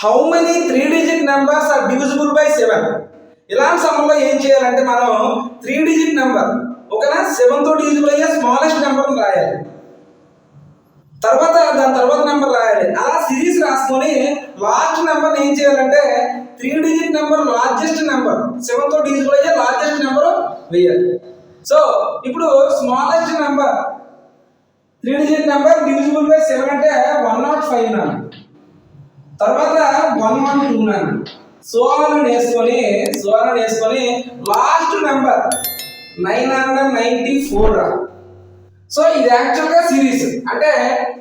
How many 3-digit numbers are divisible by 7? ఇలాంటి సమయంలో ఏం చేయాలంటే మనం 3-digit నెంబర్ ఓకేనా 7 తో డివిజిబుల్ అయ్యే స్మాలెస్ట్ నెంబర్ని రాయాలి. దాని తర్వాత నెంబర్ రాయాలి. అలా సిరీస్ రాసుకొని లాస్ట్ నెంబర్ ఏం చేయాలంటే 3-digit నెంబర్ లార్జెస్ట్ నెంబర్ 7 తో డివిజిబుల్ అయ్యే లార్జెస్ట్ నెంబర్ వేయాలి. సో ఇప్పుడు smallest number 3-digit number divisible by 7 అంటే 105 నాన్న. తర్వాత 112 నాన్న. సోఆన్ వేసుకొని లాస్ట్ నెంబర్ 994 రా. సో ఇది యాక్చువల్గా సిరీస్ అంటే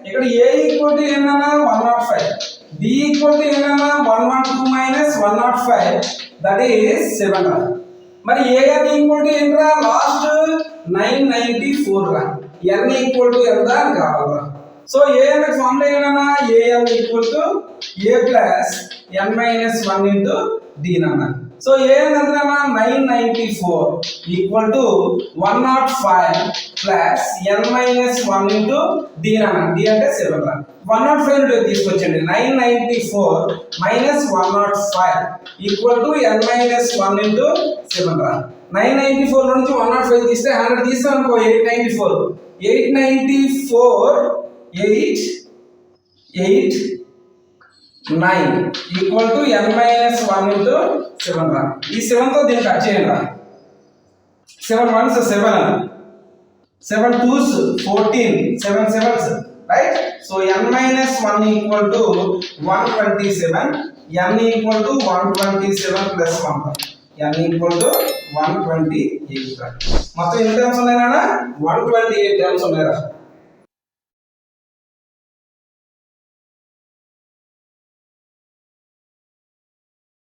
ఇక్కడ ఏ ఈక్వల్ టు ఏంటన్నా 105, బి ఈక్వల్ టు ఏంటన్నా 112 మైనస్ 105 దట్ ఈస్ 7 రా. మరి ఏఎన్ ఈక్వల్ టు ఏంట్రా లాస్ట్ 994 రా. ఎన్ ఈక్వల్ టు ఎంత అని కావాలరా. సో ఏఎన్ ఫార్ములా ఏంటన్నా AN equal to A plus N minus 1 into D అన్న. సో ఏఎన్ ఎంతనా 994 equal to 105 plus N minus 1 into D అన్న. డి అంటే 7 రా. 105 తీసుకొచ్చండి. 994 minus 105 equal to N minus 1 into 7 రా. 994 నుంచి 105 తీస్తే 100 తీస్తాం అనుకో 894 9 equal to n minus 1 into 7 రా. ఈ 7 తో దీన్ని కట్ చేయండి రా. 7 1s 7, 7 2s 14, 7 7s right. So n minus 1 equal to 127, n equal to 127 plus 1, n equal to 128 రా. మొత్తం ఎన్ని టర్మ్స్ ఉన్నాయి నాన్న 128 టర్మ్స్ ఉన్నాయి రా.